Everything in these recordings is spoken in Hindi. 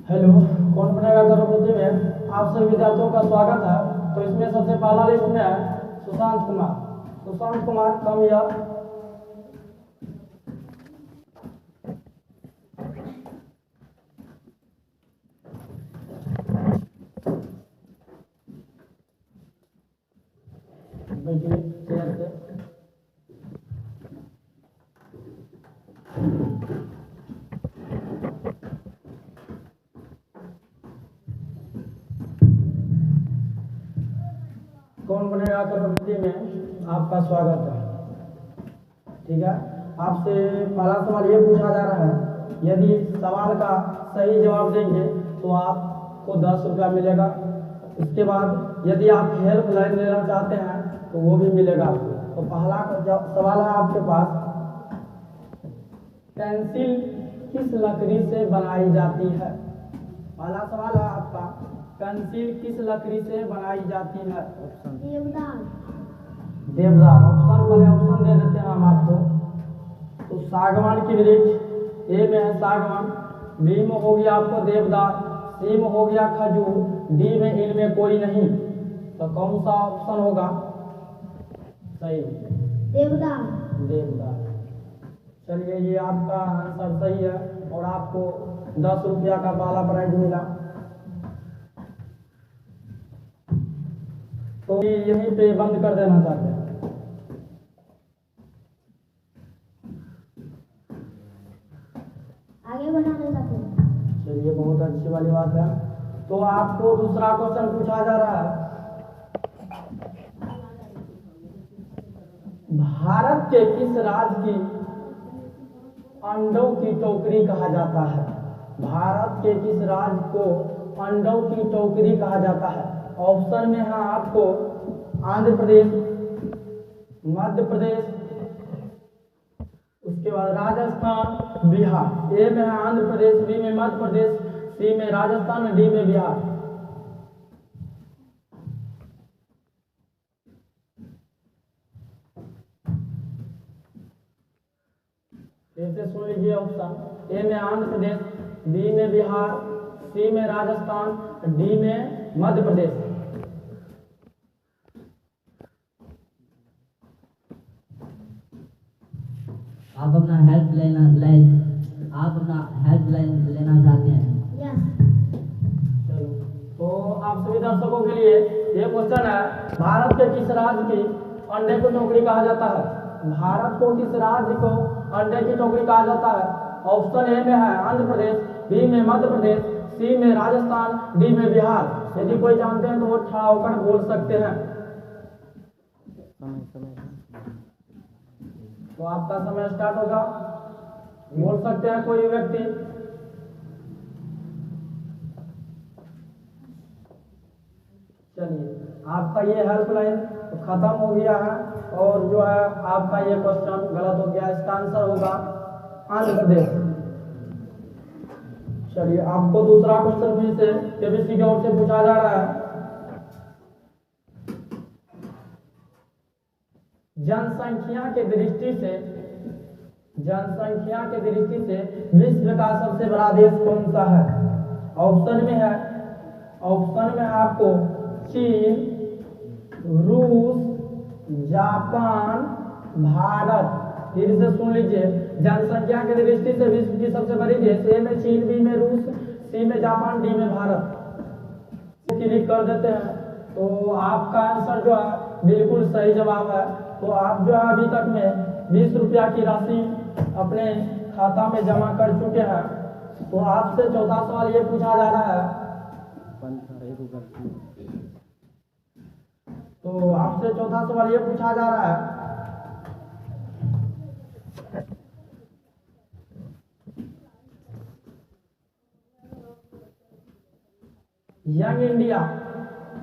हेलो, कौन बनेगा करोड़पति में आप सभी विद्यार्थियों का स्वागत है। तो इसमें सबसे पहला लिस्ट में है सुशांत कुमार। सुशांत कुमार कम या बैठिए चेयर पे। कौन बनेगा करोड़पति में आपका स्वागत है। ठीक है, आपसे पहला सवाल ये पूछा जा रहा है, यदि सवाल का सही जवाब देंगे तो आपको 10 रुपया मिलेगा। इसके बाद यदि आप हेल्पलाइन लेना चाहते हैं तो वो भी मिलेगा आपको। तो पहला सवाल है आपके पास, पेंसिल किस लकड़ी से बनाई जाती है। पहला सवाल है आपका, पेंसिल किस लकड़ी से बनाई जाती है। देवदार। देवदार ऑप्शन, पहले ऑप्शन दे देते हैं हम आपको। तो सागवान की वृक्ष, ए में है सागवान, बी में हो गया आपको देवदार, सी में हो गया खजूर, डी में इनमें कोई नहीं। तो कौन सा ऑप्शन होगा सही? देवदार। देवदार। चलिए, ये आपका आंसर सही है और आपको 10 रुपया का पहला प्राइज मिला। तो यहीं पे बंद कर देना चाहते हैं। आगे बढ़ाना चाहते हैं। चलिए, बहुत अच्छी वाली बात है। तो आपको दूसरा क्वेश्चन पूछा जा रहा है, भारत के किस राज्य की अंडों की टोकरी कहा जाता है। भारत के किस राज्य को अंडों की टोकरी कहा जाता है। ऑप्शन में है आपको आंध्र प्रदेश, मध्य प्रदेश, उसके बाद राजस्थान, बिहार। ए में है आंध्र प्रदेश, बी में मध्य प्रदेश, सी में राजस्थान, डी में बिहार। फिर से सुन लीजिए ऑप्शन, ए में आंध्र प्रदेश, बी में बिहार, सी में राजस्थान, डी में मध्य प्रदेश। आप अपना हेल्प लेना चाहते हैं। यस। चलो, तो आप सभी दर्शकों के लिए ये क्वेश्चन है, भारत के किस राज्य की अंडे को टोकरी कहा जाता है। भारत को किस राज्य को अंडे की टोकरी कहा जाता है। ऑप्शन ए में है आंध्र प्रदेश, बी में मध्य प्रदेश, सी में राजस्थान, डी में बिहार। यदि कोई जानते हैं तो वो ठा होकर बोल सकते हैं। तो आपका समय स्टार्ट होगा, बोल सकते हैं कोई व्यक्ति। चलिए, आपका ये हेल्पलाइन तो खत्म हो गया है और जो है आपका ये क्वेश्चन गलत हो गया। इसका आंसर होगा आंध्र प्रदेश। चलिए, आपको दूसरा क्वेश्चन फिर से केबीसी की ओर से पूछा जा रहा है, जनसंख्या के दृष्टि से विश्व का सबसे बड़ा देश कौन सा है। ऑप्शन में है आपको चीन, रूस, जापान, भारत। फिर से सुन लीजिए, जनसंख्या के दृष्टि से विश्व की सबसे बड़ी देश, ए में चीन, बी में रूस, सी में जापान, डी में भारत। क्लिक कर देते हैं। तो आपका आंसर जो है बिल्कुल सही जवाब है। तो आप जो है अभी तक में 20 रुपया की राशि अपने खाता में जमा कर चुके हैं। तो आपसे चौथा सवाल ये पूछा जा रहा है, यंग इंडिया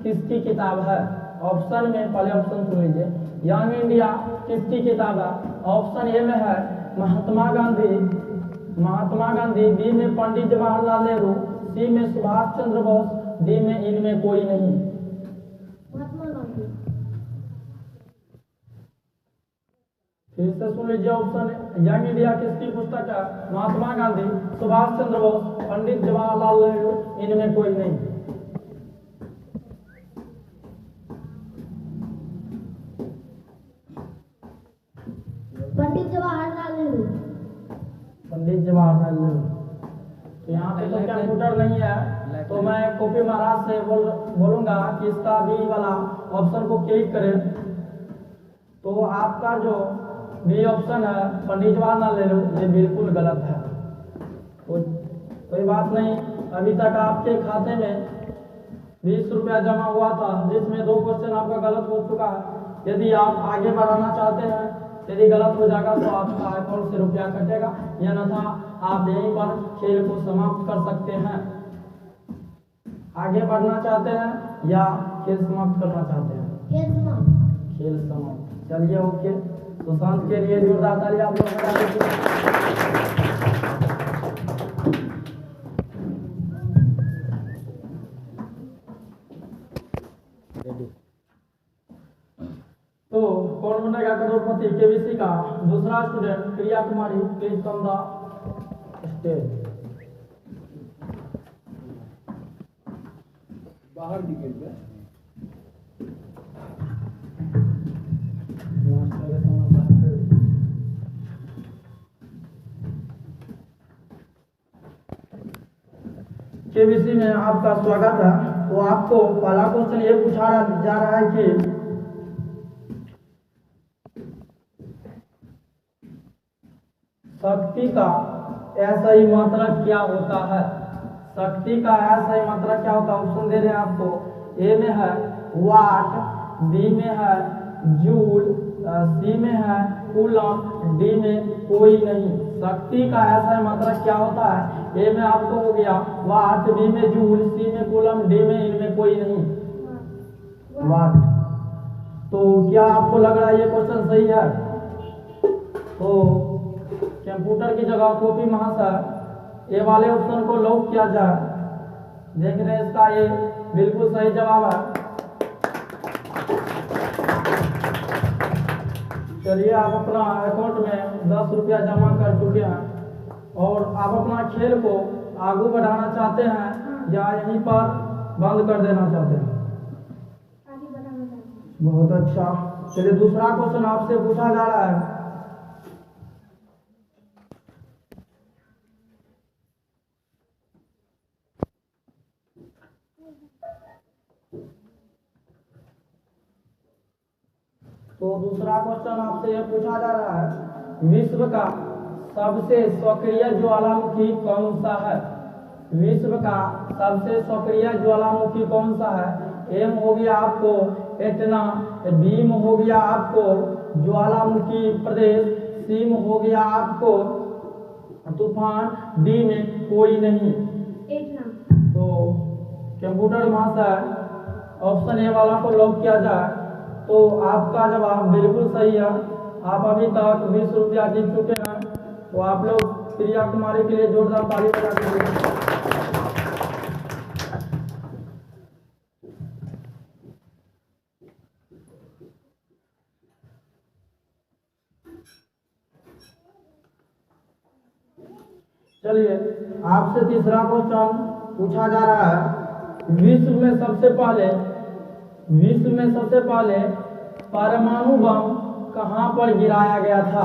किसकी किताब है। ऑप्शन में, पहले ऑप्शन सुन लीजिए, यंग इंडिया किसकी किताब है। ऑप्शन ए में है महात्मा गांधी, बी में पंडित जवाहरलाल नेहरू, सी में सुभाष चंद्र बोस, डी में इनमें कोई नहीं। महात्मा गांधी। फिर से सुन लीजिए ऑप्शन यंग इंडिया किसकी पुस्तक है? महात्मा गांधी, सुभाष चंद्र बोस, पंडित जवाहरलाल नेहरू, इनमें कोई नहीं। पंडित जवाहरलाल नेहरू। पंडित जवाहरलाल नेहरू। तो यहाँ पे तो कंप्यूटर नहीं है, तो मैं कॉपी महाराज से बोलूंगा कि इसका बी वाला ऑप्शन को क्लिक करें। तो आपका जो बी ऑप्शन है पंडित जवाहरलाल नेहरू, ये बिल्कुल गलत है। तो कोई बात नहीं, अभी तक आपके खाते में 20 रुपया जमा हुआ था, जिसमें 2 क्वेश्चन आपका गलत हो चुका है। यदि आप आगे बढ़ाना चाहते हैं, यदि गलत हो जाएगा तो आपका अकाउंट से रुपया कटेगा, या अन्यथा आप यहीं पर खेल को समाप्त कर सकते हैं। आगे बढ़ना चाहते हैं या खेल समाप्त करना चाहते हैं? खेल समाप्त। खेल समाप्त। चलिए ओके, सुशांत के लिए जोरदार ताली आप लोग बजा दीजिए। तो कौन बनेगा करोड़पति केबीसी का दूसरा student Priya Kumari, please come the stage. बाहर निकल गया। केबीसी में आपका स्वागत है। तो आपको पहला क्वेश्चन ये पूछा जा रहा है कि शक्ति का असही मात्रक क्या होता है? शक्ति का असही मात्रक क्या होता है? ऑप्शन दे रहे हैं आपको। ए में है वाट, बी में है जूल, सी में है कूलम, डी में कोई नहीं। शक्ति का असही मात्रक क्या होता है? ए में आपको हो गया वाट, बी में जूल, सी में कूलम, डी में इनमें कोई नहीं वाट। तो क्या आपको लग रहा है ये क्वेश्चन सही है? तो कंप्यूटर की जगह कॉपी महाशय ए वाले ऑप्शन को लॉक किया जाए। देख रहे हैं इसका ये बिल्कुल सही जवाब है। चलिए आप अपना अकाउंट में 10 रुपया जमा कर चुके हैं और आप अपना खेल को आगे बढ़ाना चाहते हैं या यहीं पर बंद कर देना चाहते हैं? आगे बढ़ाना चाहते हैं। बहुत अच्छा। चलिए दूसरा क्वेश्चन आपसे पूछा जा रहा है। तो दूसरा क्वेश्चन आपसे यह पूछा जा रहा है, विश्व का सबसे सक्रिय ज्वालामुखी कौन सा है? विश्व का सबसे सक्रिय ज्वालामुखी कौन सा है? एम हो गया आपको एटना, बी में हो गया आपको ज्वालामुखी प्रदेश, सी में हो गया आपको तूफान, डी में कोई नहीं। एटना। तो कंप्यूटर महाशय ऑप्शन ए वाला को लॉक किया जाए। तो आपका जवाब बिल्कुल सही है। आप अभी तक 20 रुपया जीत चुके हैं। तो आप लोग प्रिया कुमारी के लिए जोरदार ताली बजा दीजिए। चलिए आपसे तीसरा क्वेश्चन पूछा जा रहा है, विश्व में सबसे पहले परमाणु बम कहां पर गिराया गया था?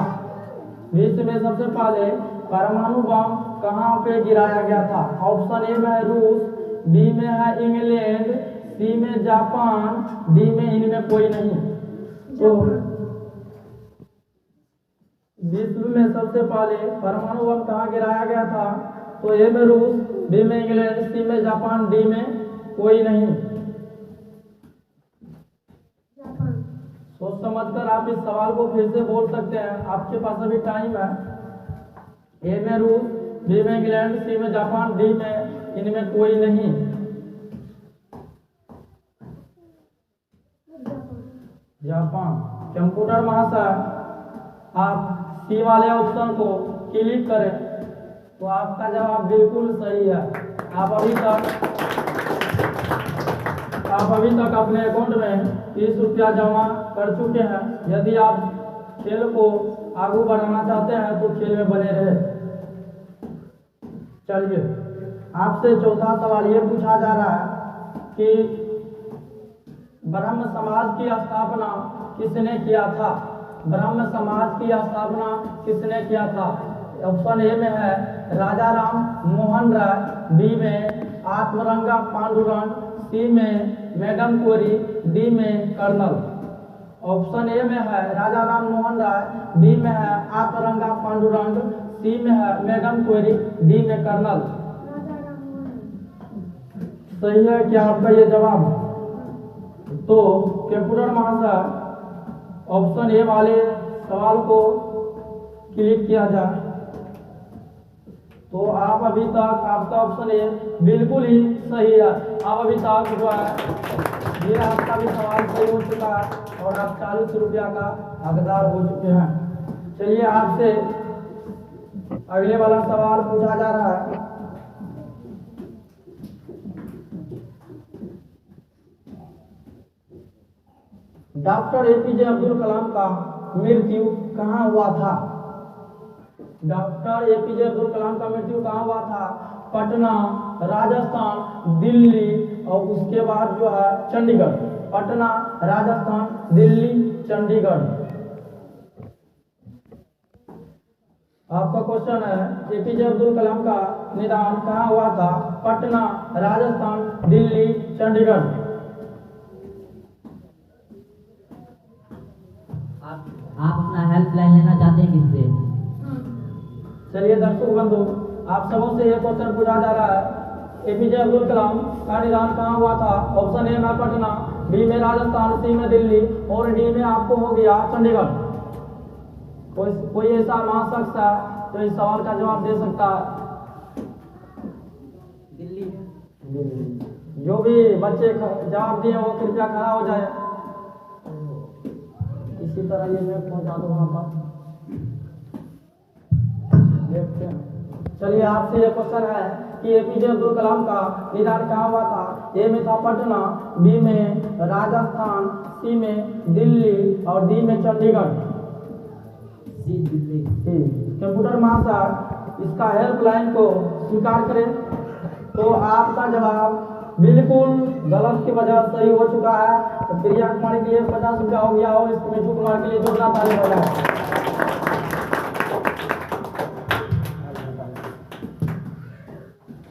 विश्व में सबसे पहले परमाणु बम कहां पे गिराया गया था? ऑप्शन ए में है रूस, बी में है इंग्लैंड, सी में जापान, डी में इनमें कोई नहीं। तो विश्व में सबसे पहले परमाणु बम कहाँ गिराया गया था? तो ए में रूस, बी में इंग्लैंड, सी में जापान, डी में कोई नहीं। जापान। सोच समझकर आप इस सवाल को फिर से बोल सकते हैं, आपके पास अभी टाइम है। ए में रूस, बी में इंग्लैंड, सी में जापान, डी में इनमें कोई नहीं। जापान। कंप्यूटर महाशय आप सी वाले ऑप्शन को क्लिक करें तो आपका जवाब बिल्कुल सही है। आप अभी तक अपने अकाउंट में 30 रुपया जमा कर चुके हैं। यदि आप खेल को आगे बढ़ाना चाहते हैं तो खेल में बने रहे। चलिए आपसे चौथा सवाल ये पूछा जा रहा है कि ब्रह्म समाज की स्थापना किसने किया था? ब्रह्म समाज की स्थापना किसने किया था? ऑप्शन ए में है राजा राम मोहन राय, बी में आत्मरंगा पांडुरंग, सी में मैडम कोरी, डी में कर्नल। ऑप्शन ए में है राजा राम मोहन राय, बी में है आत्मरंगा पांडुरंग, सी में है मैडम कोरी, डी में कर्नल। राजा राम मोहन। सही है क्या आपका ये जवाब? तो कंप्यूटर महाशय ऑप्शन ए वाले सवाल को क्लिक किया जाए। तो आप अभी तक आपका ऑप्शन ए बिल्कुल ही सही है। आप अभी तक जो है ये आपका भी सवाल सही हो चुका है और आप 40 रुपया का हकदार हो चुके हैं। चलिए आपसे अगले वाला सवाल पूछा जा रहा है। डॉक्टर एपीजे अब्दुल कलाम का मृत्यु कहाँ हुआ था? डॉक्टर एपीजे अब्दुल कलाम का मृत्यु कहाँ हुआ था? पटना, राजस्थान, दिल्ली और उसके बाद जो है चंडीगढ़। पटना, राजस्थान, दिल्ली, चंडीगढ़। आपका क्वेश्चन है एपीजे अब्दुल कलाम का निधन कहाँ हुआ था? पटना, राजस्थान, दिल्ली, चंडीगढ़। आप अपना हेल्पलाइन लेना चाहते हैं किससे? चलिए दर्शक बंधु, आप सबों से ये क्वेश्चन पूछा जा रहा है एपीजे अब्दुल कलाम का निधन कहाँ हुआ था? ऑप्शन ए में पटना, बी में राजस्थान, सी में दिल्ली और डी में आपको हो गया चंडीगढ़। कोई ऐसा महाशख्स है जो इस सवाल का जवाब दे सकता है? दिल्ली। जो भी बच्चे जवाब दिए वो कृपया खड़ा हो जाए। इसी तरह ये मैं पहुंचा दूँ वहाँ पर, देखते हैं। चलिए आपसे ये क्वेश्चन है कि एपीजे अब्दुल कलाम का निधन कहाँ हुआ था? ए में था पटना, बी में राजस्थान, सी में दिल्ली और डी में चंडीगढ़। सी, दिल्ली। कंप्यूटर महाशय इसका हेल्पलाइन को स्वीकार करें। तो आपका जवाब बिल्कुल गलत की वजह सही हो चुका है। तो प्रिया कुमारी के लिए 50 रुपया हो गया और इसमें मिठू कुमार के लिए जोरदार ताली बजाएं।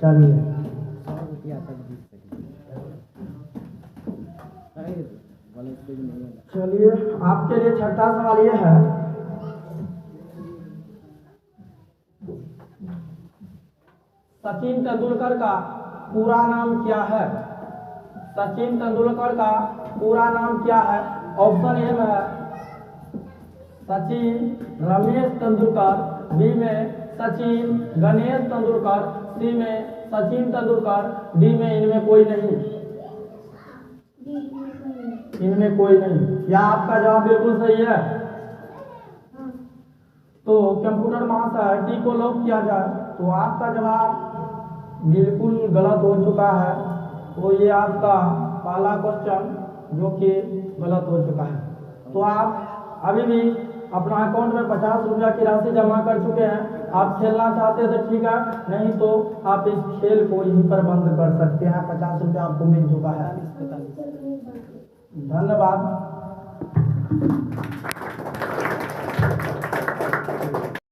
चलिए चलिए आपके लिए छठा सवाल ये है सचिन तेंदुलकर का पूरा नाम क्या है? सचिन तेंदुलकर का पूरा नाम क्या है? ऑप्शन ए में है सचिन रमेश तेंदुलकर, बी में सचिन गणेश तेंदुलकर, सी में सचिन तेंदुलकर, डी में इनमें कोई नहीं। इनमें कोई नहीं। क्या आपका जवाब बिल्कुल सही है? तो कंप्यूटर महाशय डी को लॉक किया जाए। तो आपका जवाब बिल्कुल गलत हो चुका है। तो ये आपका पहला क्वेश्चन जो कि गलत हो चुका है। तो आप अभी भी अपना अकाउंट में 50 रुपया की राशि जमा कर चुके हैं। आप खेलना चाहते हैं तो ठीक है, नहीं तो आप इस खेल को यहीं पर बंद कर सकते हैं। 50 रुपया आपको मिल चुका है। धन्यवाद।